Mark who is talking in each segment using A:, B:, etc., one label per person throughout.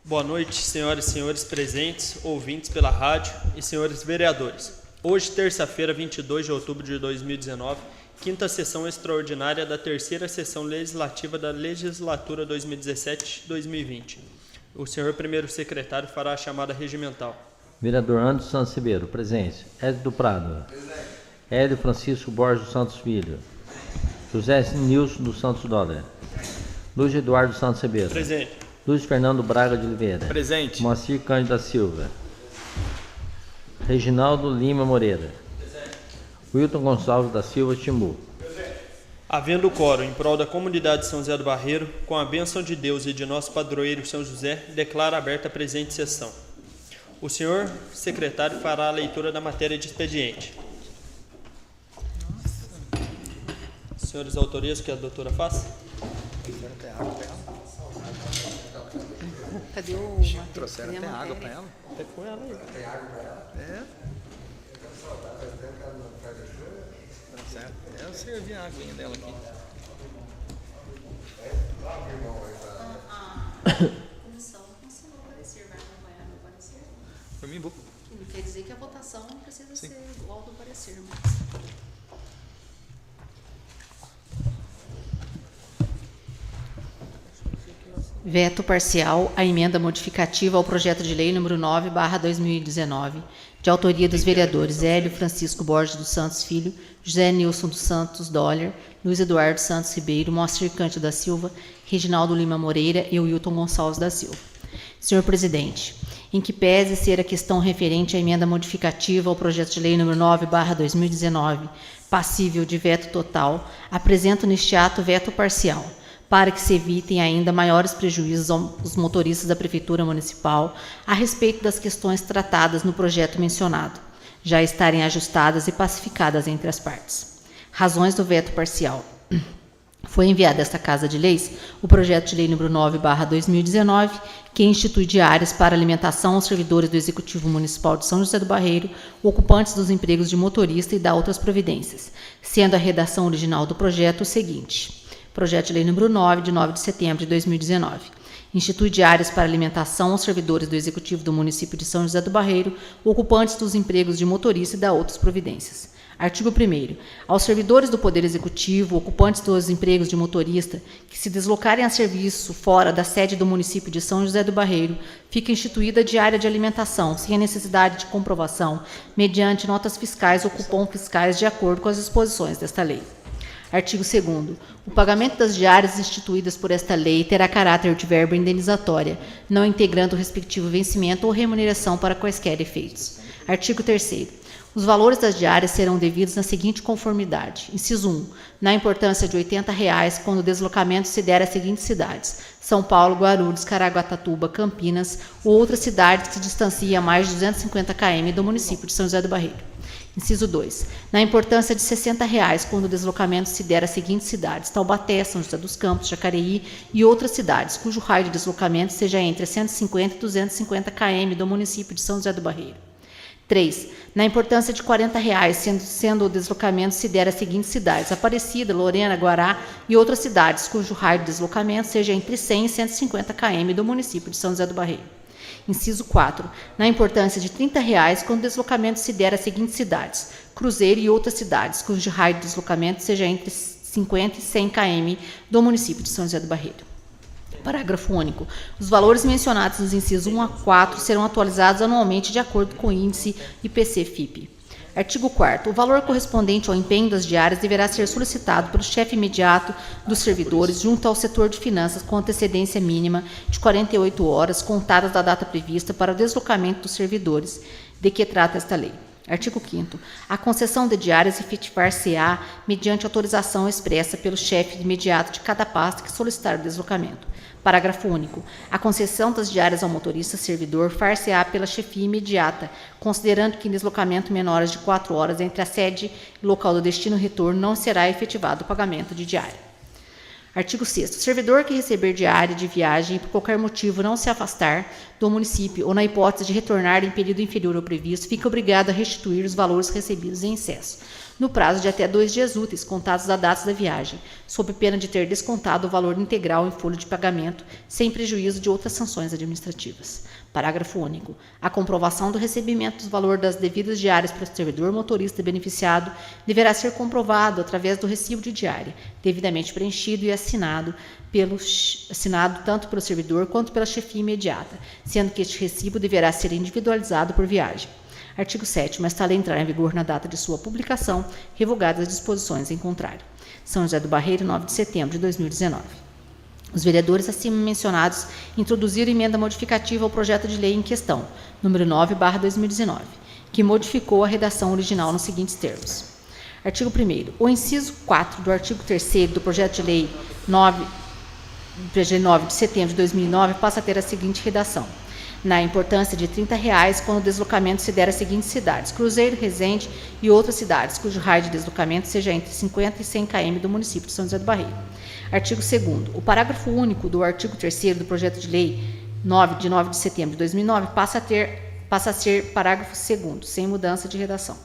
A: Boa noite, senhoras e senhores presentes, ouvintes pela rádio e senhores vereadores. Hoje, terça-feira, 22 de outubro de 2019, quinta sessão extraordinária da terceira sessão legislativa da legislatura 2017-2020. O senhor primeiro secretário fará a chamada regimental.
B: Vereador Anderson Santos Ribeiro, presente. Édio do Prado. Presente. Hélio Francisco Borges dos Santos Filho. José Nilson dos Santos Dólar. Luiz Eduardo Santos Ribeiro.
A: Presente.
B: Luiz Fernando Braga de Oliveira.
C: Presente.
B: Moacir Cândido da Silva. Reginaldo Lima Moreira.
A: Presente.
B: Wilton Gonçalves da Silva Timbu.
A: Presente. Havendo quórum em prol da comunidade de São José do Barreiro, com a bênção de Deus e de nosso padroeiro São José, declaro aberta a presente sessão. O senhor secretário fará a leitura da matéria de expediente. Senhores autorias, que a doutora faz?
D: Cadê o...
C: Trouxeram até água para ela?
A: Até com ela aí.
C: Tem água para ela? É. Tá certo. Eu servi a aguinha dela aqui.
D: A comissão cancelou o parecer, vai acompanhar meu parecer?
C: Por mim, vou.
D: Não quer dizer que a votação não precisa
C: Sim.
D: ser igual do parecer, mas... Veto parcial à emenda modificativa ao projeto de lei número 9/2019, de autoria dos vereadores Hélio Francisco Borges dos Santos Filho, José Nilson dos Santos Dólar, Luiz Eduardo Santos Ribeiro, Moacir Cândido da Silva, Reginaldo Lima Moreira e Wilton Gonçalves da Silva. Senhor presidente, em que pese ser a questão referente à emenda modificativa ao projeto de lei número 9/2019, passível de veto total, apresento neste ato veto parcial, para que se evitem ainda maiores prejuízos aos motoristas da Prefeitura Municipal a respeito das questões tratadas no projeto mencionado, já estarem ajustadas e pacificadas entre as partes. Razões do veto parcial. Foi enviado a esta Casa de Leis o projeto de lei número 9/2019, que institui diárias para alimentação aos servidores do Executivo Municipal de São José do Barreiro, ocupantes dos empregos de motorista e da outras providências, sendo a redação original do projeto o seguinte: Projeto de lei número 9, de 9 de setembro de 2019. Institui diárias para alimentação aos servidores do Executivo do município de São José do Barreiro, ocupantes dos empregos de motorista e da outras providências. Artigo 1º. Aos servidores do Poder Executivo, ocupantes dos empregos de motorista, que se deslocarem a serviço fora da sede do município de São José do Barreiro, fica instituída diária de alimentação, sem a necessidade de comprovação, mediante notas fiscais ou cupom fiscais de acordo com as disposições desta lei. Artigo 2º. O pagamento das diárias instituídas por esta lei terá caráter de verba indenizatória, não integrando o respectivo vencimento ou remuneração para quaisquer efeitos. Artigo 3º. Os valores das diárias serão devidos na seguinte conformidade. Inciso 1. Na importância de R$ 80, quando o deslocamento se der às seguintes cidades: São Paulo, Guarulhos, Caraguatatuba, Campinas ou outras cidades que se distanciem a mais de 250 km do município de São José do Barreiro. Inciso 2. Na importância de R$ 60, quando o deslocamento se der às seguintes cidades: Taubaté, São José dos Campos, Jacareí e outras cidades, cujo raio de deslocamento seja entre 150 e 250 km do município de São José do Barreiro. 3. Na importância de R$ 40, sendo o deslocamento se der às seguintes cidades: Aparecida, Lorena, Guará e outras cidades, cujo raio de deslocamento seja entre 100 e 150 km do município de São José do Barreiro. Inciso 4. Na importância de R$ 30, quando o deslocamento se der às seguintes cidades: Cruzeiro e outras cidades, cujo raio de deslocamento seja entre 50 e 100 km do município de São José do Barreiro. Parágrafo único. Os valores mencionados nos incisos 1 a 4 serão atualizados anualmente de acordo com o índice IPC-FIPE. Artigo 4º. O valor correspondente ao empenho das diárias deverá ser solicitado pelo chefe imediato dos servidores junto ao setor de finanças com antecedência mínima de 48 horas contadas da data prevista para o deslocamento dos servidores, de que trata esta lei. Artigo 5º. A concessão de diárias efetivar-se-á mediante autorização expressa pelo chefe imediato de cada pasta que solicitar o deslocamento. Parágrafo único. A concessão das diárias ao motorista servidor far-se-á pela chefia imediata, considerando que em deslocamento menores de 4 horas entre a sede e local do destino e retorno não será efetivado o pagamento de diária. Artigo 6º. O servidor que receber diária de viagem e por qualquer motivo não se afastar do município ou na hipótese de retornar em período inferior ao previsto, fica obrigado a restituir os valores recebidos em excesso. no prazo de até 2 dias úteis, contados da data da viagem, sob pena de ter descontado o valor integral em folha de pagamento, sem prejuízo de outras sanções administrativas. Parágrafo único. A comprovação do recebimento do valor das devidas diárias pelo servidor motorista beneficiado deverá ser comprovado através do recibo de diária, devidamente preenchido e assinado tanto pelo servidor quanto pela chefia imediata, sendo que este recibo deverá ser individualizado por viagem. Artigo 7º. Esta lei entrará em vigor na data de sua publicação, revogadas as disposições em contrário. São José do Barreiro, 9 de setembro de 2019. Os vereadores acima mencionados introduziram emenda modificativa ao projeto de lei em questão, número 9/2019, que modificou a redação original nos seguintes termos. Artigo 1º. O inciso 4 do artigo 3º do projeto de lei 9 de setembro de 2009 passa a ter a seguinte redação: na importância de R$ 30 quando o deslocamento se der às seguintes cidades: Cruzeiro, Resende e outras cidades, cujo raio de deslocamento seja entre 50 e 100 km do município de São José do Barreiro. Artigo 2º. O parágrafo único do artigo 3º do projeto de lei 9 de setembro de 2009 passa a ser parágrafo 2º, sem mudança de redação.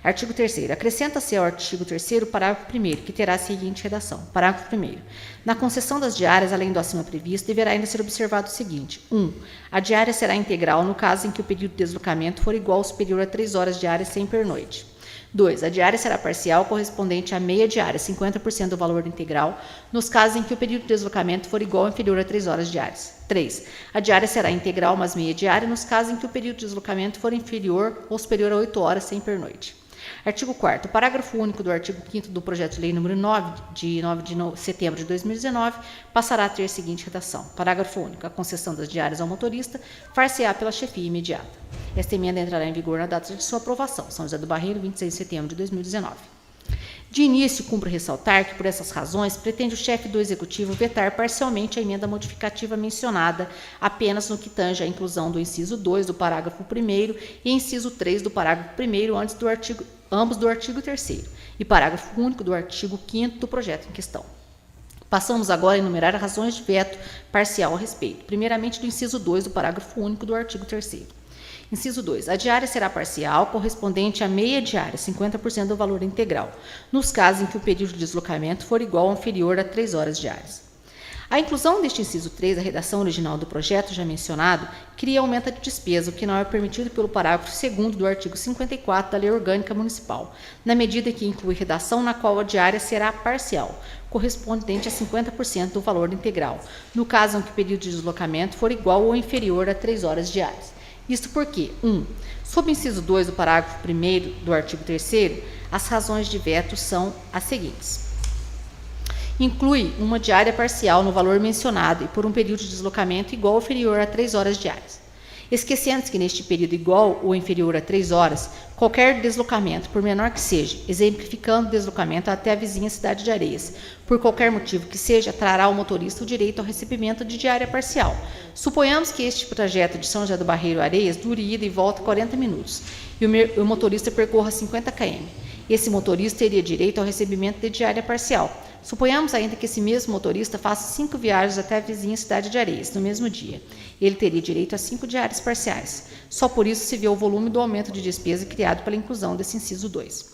D: Artigo 3º. Acrescenta-se ao artigo 3º o parágrafo 1º, que terá a seguinte redação. Parágrafo 1º. Na concessão das diárias, além do acima previsto, deverá ainda ser observado o seguinte: 1. A diária será integral no caso em que o período de deslocamento for igual ou superior a 3 horas diárias sem pernoite. 2. A diária será parcial, correspondente à meia diária, 50% do valor integral, nos casos em que o período de deslocamento for igual ou inferior a 3 horas diárias. 3. A diária será integral, mas meia diária, nos casos em que o período de deslocamento for inferior ou superior a 8 horas sem pernoite. Artigo 4º. O parágrafo único do artigo 5º do projeto de lei número 9, de 9 de setembro de 2019, passará a ter a seguinte redação. Parágrafo único. A concessão das diárias ao motorista far-se-á pela chefia imediata. Esta emenda entrará em vigor na data de sua aprovação. São José do Barreiro, 26 de setembro de 2019. De início, cumpre ressaltar que, por essas razões, pretende o chefe do Executivo vetar parcialmente a emenda modificativa mencionada apenas no que tange à inclusão do inciso 2 do parágrafo 1º e inciso 3 do parágrafo 1º, ambos do artigo 3º, e parágrafo único do artigo 5º do projeto em questão. Passamos agora a enumerar razões de veto parcial a respeito, primeiramente do inciso 2 do parágrafo único do artigo 3º. Inciso 2. A diária será parcial, correspondente à meia diária, 50% do valor integral, nos casos em que o período de deslocamento for igual ou inferior a 3 horas diárias. A inclusão deste inciso 3, a redação original do projeto já mencionado, cria aumento de despesa, o que não é permitido pelo parágrafo 2º do artigo 54 da Lei Orgânica Municipal, na medida que inclui redação na qual a diária será parcial, correspondente a 50% do valor integral, no caso em que o período de deslocamento for igual ou inferior a 3 horas diárias. Isto porque, 1. Sob o inciso 2 do parágrafo 1º do artigo 3º, as razões de veto são as seguintes. Inclui uma diária parcial no valor mencionado e por um período de deslocamento igual ou inferior a 3 horas diárias. Esquecendo-se que neste período igual ou inferior a 3 horas, qualquer deslocamento, por menor que seja, exemplificando o deslocamento até a vizinha cidade de Areias, por qualquer motivo que seja, trará ao motorista o direito ao recebimento de diária parcial. Suponhamos que este trajeto de São José do Barreiro a Areias dure ida e volta 40 minutos e o motorista percorra 50 km. Esse motorista teria direito ao recebimento de diária parcial. Suponhamos ainda que esse mesmo motorista faça 5 viagens até a vizinha cidade de Areias no mesmo dia. Ele teria direito a 5 diárias parciais. Só por isso se vê o volume do aumento de despesa criado pela inclusão desse inciso 2.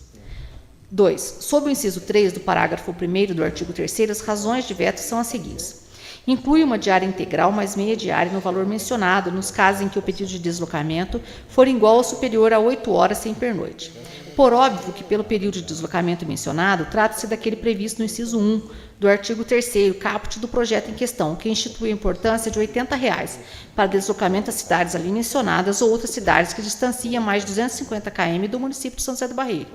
D: 2. Sob o inciso 3 do parágrafo 1º do artigo 3º, as razões de veto são as seguintes. Inclui uma diária integral mais meia diária no valor mencionado, nos casos em que o pedido de deslocamento for igual ou superior a 8 horas sem pernoite. Por óbvio que, pelo período de deslocamento mencionado, trata-se daquele previsto no inciso 1 do artigo 3º, caput do projeto em questão, que institui a importância de R$ 80 para deslocamento às cidades ali mencionadas ou outras cidades que distanciam mais de 250 km do município de São José do Barreiro.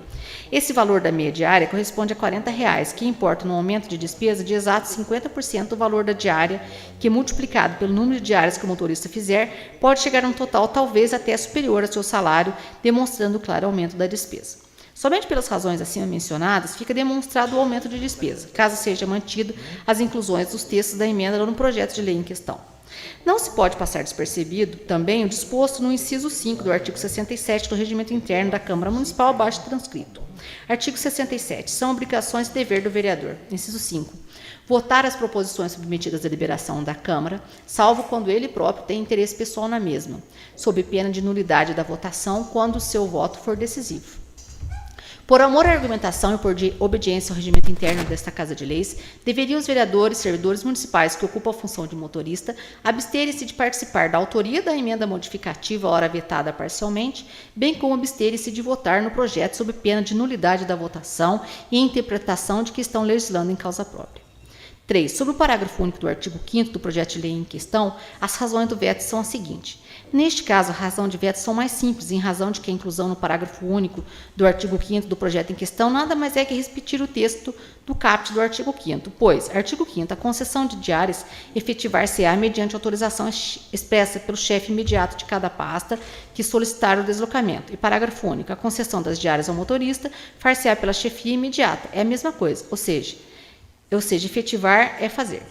D: Esse valor da meia diária corresponde a R$ 40, que importa no aumento de despesa de exato 50% do valor da diária, que multiplicado pelo número de diárias que o motorista fizer, pode chegar a um total talvez até superior ao seu salário, demonstrando o claro aumento da despesa. Somente pelas razões acima mencionadas, fica demonstrado o aumento de despesa, caso seja mantido as inclusões dos textos da emenda no projeto de lei em questão. Não se pode passar despercebido também o disposto no inciso 5 do artigo 67 do Regimento Interno da Câmara Municipal abaixo transcrito. Artigo 67. São obrigações e dever do vereador. Inciso 5. Votar as proposições submetidas à deliberação da Câmara, salvo quando ele próprio tem interesse pessoal na mesma, sob pena de nulidade da votação quando o seu voto for decisivo. Por amor à argumentação e por obediência ao regimento interno desta Casa de Leis, deveriam os vereadores, servidores municipais que ocupam a função de motorista, absterem-se de participar da autoria da emenda modificativa, ora vetada parcialmente, bem como absterem-se de votar no projeto sob pena de nulidade da votação e interpretação de que estão legislando em causa própria. 3. Sobre o parágrafo único do artigo 5º do projeto de lei em questão, as razões do veto são as seguintes. Neste caso, a razão de veto são mais simples, em razão de que a inclusão no parágrafo único do artigo 5º do projeto em questão nada mais é que repetir o texto do caput do artigo 5º, pois, artigo 5º, a concessão de diárias efetivar-se-á mediante autorização expressa pelo chefe imediato de cada pasta que solicitar o deslocamento. E parágrafo único, a concessão das diárias ao motorista far-se-á pela chefia imediata. É a mesma coisa, ou seja, efetivar é fazer.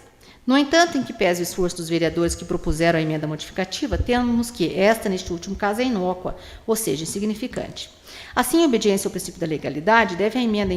D: No entanto, em que pese o esforço dos vereadores que propuseram a emenda modificativa, temos que esta, neste último caso, é inócua, ou seja, insignificante. Assim, em obediência ao princípio da legalidade, deve a emenda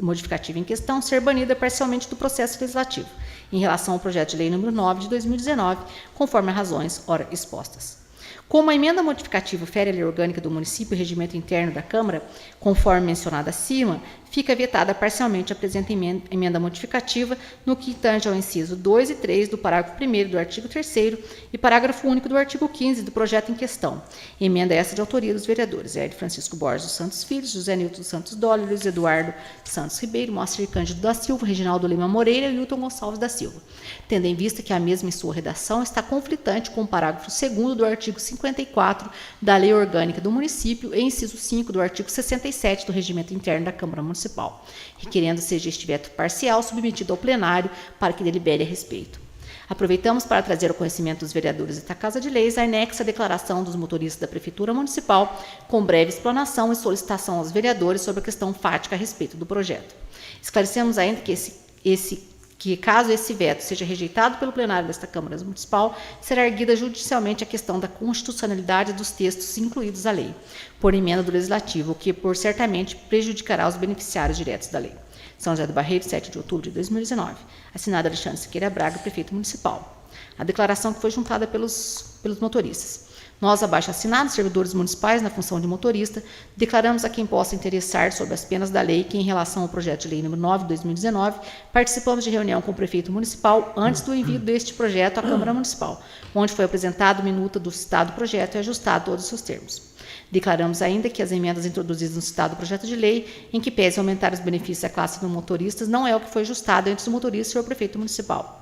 D: modificativa em questão ser banida parcialmente do processo legislativo, em relação ao projeto de lei número 9 de 2019, conforme as razões ora expostas. Como a emenda modificativa fere a lei orgânica do município e o regimento interno da Câmara, conforme mencionado acima, fica vetada parcialmente a presente emenda modificativa no que tange ao inciso 2 e 3 do parágrafo 1º do artigo 3º e parágrafo único do artigo 15 do projeto em questão. Emenda essa de autoria dos vereadores Hélio Francisco Borges dos Santos Filho, José Nilton dos Santos Dolly, Luiz Eduardo Santos Ribeiro, Moacir Cândido da Silva, Reginaldo Lima Moreira e Hilton Gonçalves da Silva, tendo em vista que a mesma em sua redação está conflitante com o parágrafo 2º do artigo 54 da Lei Orgânica do Município e inciso 5 do artigo 67 do Regimento Interno da Câmara Municipal, requerendo seja este veto parcial submetido ao plenário para que delibere a respeito. Aproveitamos para trazer ao conhecimento dos vereadores desta Casa de Leis a anexa declaração dos motoristas da Prefeitura Municipal, com breve explanação e solicitação aos vereadores sobre a questão fática a respeito do projeto. Esclarecemos ainda que caso esse veto seja rejeitado pelo plenário desta Câmara Municipal, será erguida judicialmente a questão da constitucionalidade dos textos incluídos à lei, por emenda do Legislativo, o que, por certamente, prejudicará os beneficiários diretos da lei. São José do Barreiro, 7 de outubro de 2019. Assinado Alexandre Siqueira Braga, prefeito municipal. A declaração que foi juntada pelos motoristas. Nós, abaixo assinados, servidores municipais na função de motorista, declaramos a quem possa interessar sobre as penas da lei que, em relação ao projeto de lei número 9 de 2019, participamos de reunião com o prefeito municipal antes do envio deste projeto à Câmara Municipal, onde foi apresentado minuta do citado projeto e ajustado todos os seus termos. Declaramos ainda que as emendas introduzidas no citado projeto de lei, em que pese aumentar os benefícios à classe dos motoristas, não é o que foi ajustado antes do motorista e senhor prefeito municipal.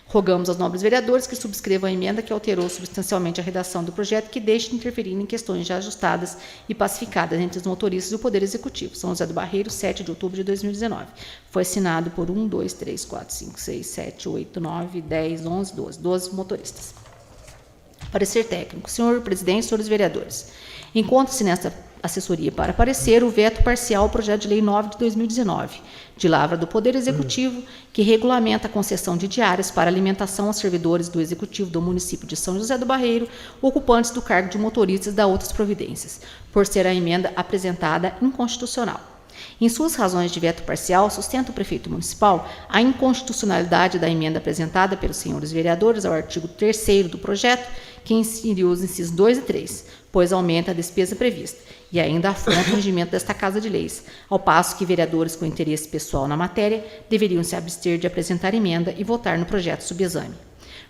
D: Rogamos aos nobres vereadores que subscrevam a emenda que alterou substancialmente a redação do projeto que deixe de interferir em questões já ajustadas e pacificadas entre os motoristas e o Poder Executivo. São José do Barreiro, 7 de outubro de 2019. Foi assinado por 1, 2, 3, 4, 5, 6, 7, 8, 9, 10, 11, 12 motoristas. Parecer técnico. Senhor presidente, senhores vereadores, encontra-se nesta assessoria para parecer o veto parcial ao projeto de lei 9 de 2019, de lavra do Poder Executivo, que regulamenta a concessão de diárias para alimentação aos servidores do Executivo do município de São José do Barreiro, ocupantes do cargo de motoristas da outras providências, por ser a emenda apresentada inconstitucional. Em suas razões de veto parcial, sustenta o prefeito municipal a inconstitucionalidade da emenda apresentada pelos senhores vereadores ao artigo 3º do projeto, que inseriu os incisos 2 e 3, pois aumenta a despesa prevista, e ainda afronta o regimento desta Casa de Leis, ao passo que vereadores com interesse pessoal na matéria deveriam se abster de apresentar emenda e votar no projeto sob exame.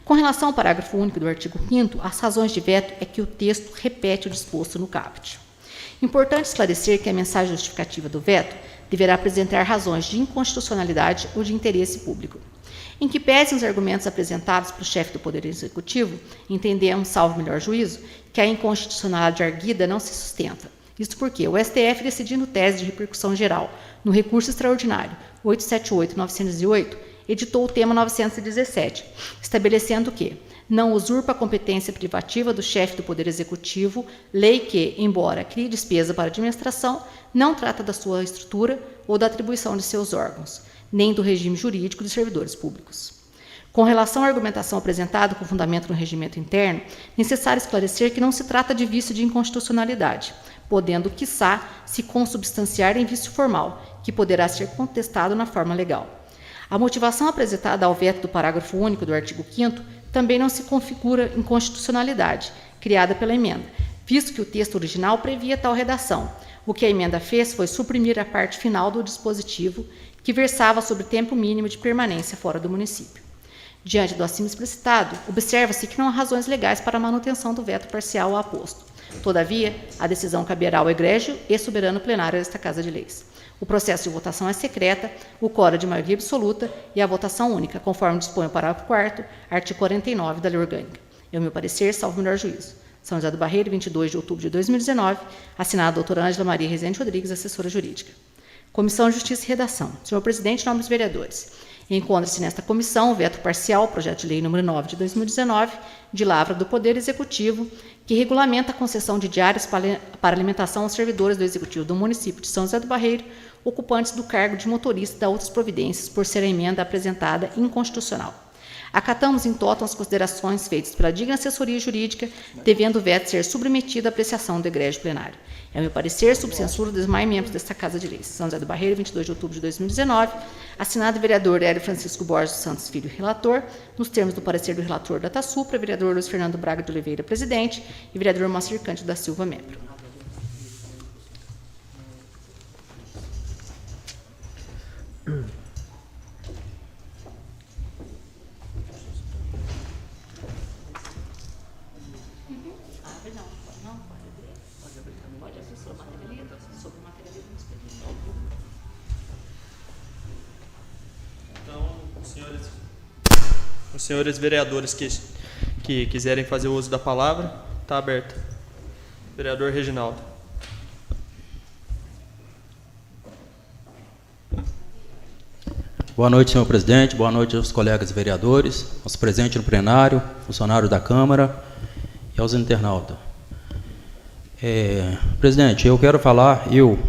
D: Com relação ao parágrafo único do artigo 5º, as razões de veto é que o texto repete o disposto no caput. Importante esclarecer que a mensagem justificativa do veto deverá apresentar razões de inconstitucionalidade ou de interesse público. Em que pese os argumentos apresentados pelo chefe do Poder Executivo, entendemos, salvo melhor juízo, que a inconstitucionalidade arguida não se sustenta. Isto porque o STF, decidindo tese de repercussão geral no recurso extraordinário 878-908, editou o tema 917, estabelecendo que não usurpa a competência privativa do chefe do Poder Executivo, lei que, embora crie despesa para a administração, não trata da sua estrutura ou da atribuição de seus órgãos, nem do regime jurídico dos servidores públicos. Com relação à argumentação apresentada com fundamento no regimento interno, necessário esclarecer que não se trata de vício de inconstitucionalidade, podendo, quiçá, se consubstanciar em vício formal, que poderá ser contestado na forma legal. A motivação apresentada ao veto do parágrafo único do artigo 5º também não se configura inconstitucionalidade, criada pela emenda, visto que o texto original previa tal redação. O que a emenda fez foi suprimir a parte final do dispositivo, que versava sobre tempo mínimo de permanência fora do município. Diante do acima explicitado, observa-se que não há razões legais para a manutenção do veto parcial ao aposto. Todavia, a decisão caberá ao egrégio e soberano plenário desta Casa de Leis. O processo de votação é secreta, o quórum é de maioria absoluta e a votação única, conforme dispõe o parágrafo 4º, artigo 49 da Lei Orgânica. Em meu parecer, salvo melhor juízo. São José do Barreiro, 22 de outubro de 2019, assinado a doutora Ângela Maria Rezende Rodrigues, assessora jurídica. Comissão de Justiça e Redação. Senhor presidente, nobres vereadores. Encontra-se nesta comissão o veto parcial, projeto de lei número 9 de 2019, de lavra do Poder Executivo, que regulamenta a concessão de diárias para alimentação aos servidores do Executivo do município de São José do Barreiro, ocupantes do cargo de motorista e da outras providências, por ser a emenda apresentada inconstitucional. Acatamos em totam as considerações feitas pela digna assessoria jurídica, devendo o veto ser submetido à apreciação do egrégio plenário. É meu parecer, sob censura dos demais membros desta Casa de Leis. São José do Barreiro, 22 de outubro de 2019, assinado o vereador Hélio Francisco Borges dos Santos Filho, relator, nos termos do parecer do relator da TASUPRA, vereador Luiz Fernando Braga de Oliveira, presidente, e vereador Moacir Cândido da Silva, membro.
A: Os senhores vereadores que quiserem fazer uso da palavra, está aberta. Vereador Reginaldo.
E: Boa noite, senhor presidente. Boa noite aos colegas vereadores, aos presentes no plenário, funcionários da Câmara e aos internautas. Presidente, eu quero falar,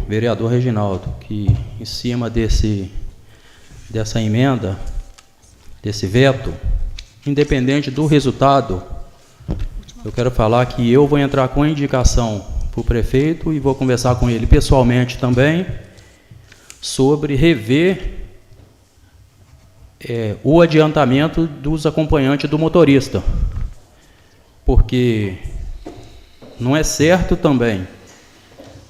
E: vereador Reginaldo, que em cima dessa emenda, desse veto, independente do resultado, eu quero falar que eu vou entrar com a indicação para o prefeito e vou conversar com ele pessoalmente também sobre rever o adiantamento dos acompanhantes do motorista, porque não é certo também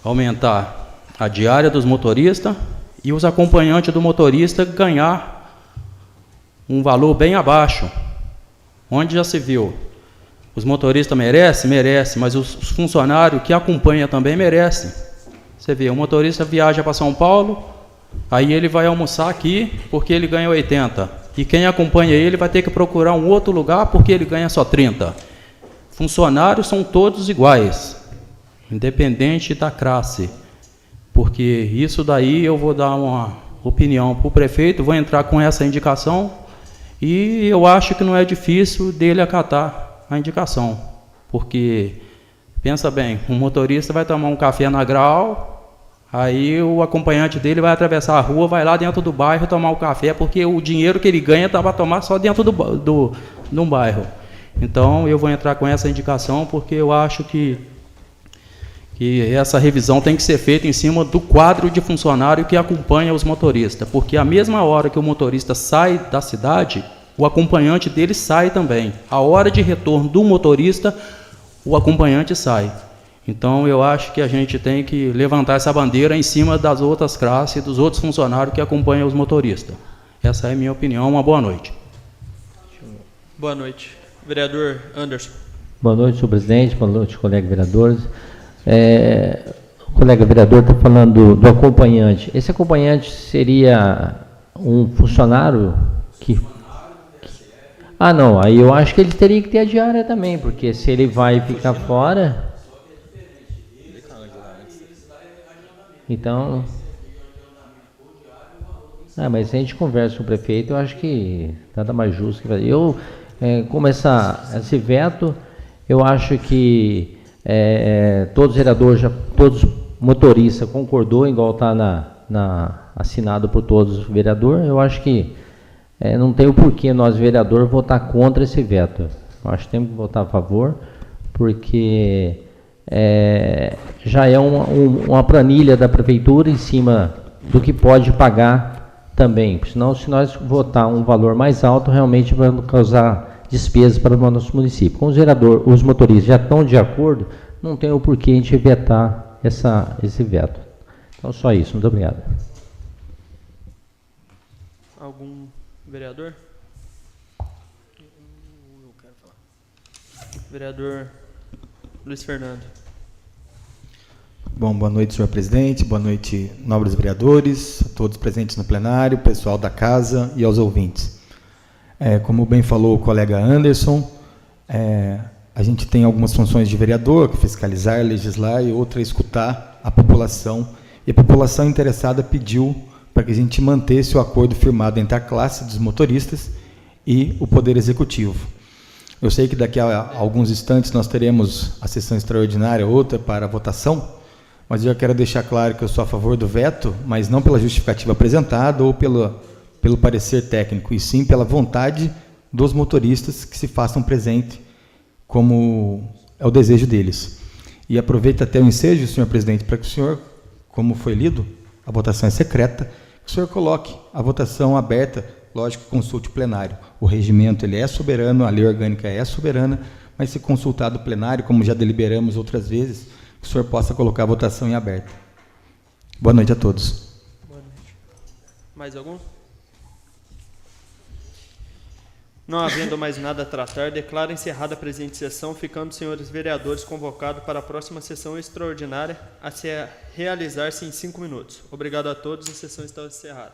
E: aumentar a diária dos motoristas e os acompanhantes do motorista ganhar um valor bem abaixo. Onde já se viu? Os motoristas merecem? Merecem, mas os funcionários que acompanham também merecem. Você vê, o motorista viaja para São Paulo, aí ele vai almoçar aqui porque ele ganha 80. E quem acompanha ele vai ter que procurar um outro lugar porque ele ganha só 30. Funcionários são todos iguais, independente da classe. Porque isso daí eu vou dar uma opinião para o prefeito, vou entrar com essa indicação. E eu acho que não é difícil dele acatar a indicação, porque, pensa bem, um motorista vai tomar um café na Grau, aí o acompanhante dele vai atravessar a rua, vai lá dentro do bairro tomar o café, porque o dinheiro que ele ganha está para tomar só dentro de um bairro. Então, eu vou entrar com essa indicação, porque eu acho que essa revisão tem que ser feita em cima do quadro de funcionário que acompanha os motoristas, porque a mesma hora que o motorista sai da cidade, o acompanhante dele sai também. A hora de retorno do motorista, o acompanhante sai. Então, eu acho que a gente tem que levantar essa bandeira em cima das outras classes, dos outros funcionários que acompanham os motoristas. Essa é a minha opinião. Uma boa noite.
A: Boa noite. Vereador Anderson.
B: Boa noite, senhor presidente. Boa noite, colegas vereadores. O colega vereador está falando do acompanhante. Esse acompanhante seria um funcionário que... Ah, não. Aí eu acho que ele teria que ter a diária também, porque se ele vai ficar fora... Então... mas se a gente conversa com o prefeito, eu acho que nada mais justo que fazer. Como esse veto, eu acho que todos os vereadores, todos os motoristas concordou, igual está assinado por todos os vereadores. Eu acho que não tem o porquê nós, vereadores, votar contra esse veto. Eu acho que temos que votar a favor, porque já é uma planilha da prefeitura em cima do que pode pagar também. Senão, se nós votar um valor mais alto, realmente vai causar despesas para o nosso município. Com os motoristas já estão de acordo, não tem o porquê a gente vetar esse veto. Então, só isso. Muito obrigado.
A: Algum vereador? Vereador Luiz Fernando.
F: Bom, boa noite, senhor presidente, boa noite, nobres vereadores, a todos presentes no plenário, pessoal da casa e aos ouvintes. Como bem falou o colega Anderson, a gente tem algumas funções de vereador, que é fiscalizar, legislar, e outra é escutar a população. E a população interessada pediu para que a gente mantesse o acordo firmado entre a classe dos motoristas e o Poder Executivo. Eu sei que daqui a alguns instantes nós teremos a sessão extraordinária, outra para a votação, mas eu quero deixar claro que eu sou a favor do veto, mas não pela justificativa apresentada ou pelo parecer técnico, e sim pela vontade dos motoristas que se façam presente, como é o desejo deles. E aproveito até o ensejo, senhor presidente, para que o senhor, como foi lido, a votação é secreta, que o senhor coloque a votação aberta, lógico, consulte o plenário. O regimento ele é soberano, a lei orgânica é soberana, mas se consultado o plenário, como já deliberamos outras vezes, que o senhor possa colocar a votação em aberta. Boa noite a todos.
A: Boa noite. Mais algum? Não havendo mais nada a tratar, declaro encerrada a presente sessão, ficando os senhores vereadores convocados para a próxima sessão extraordinária a se realizar-se em 5 minutos. Obrigado a todos, a sessão está encerrada.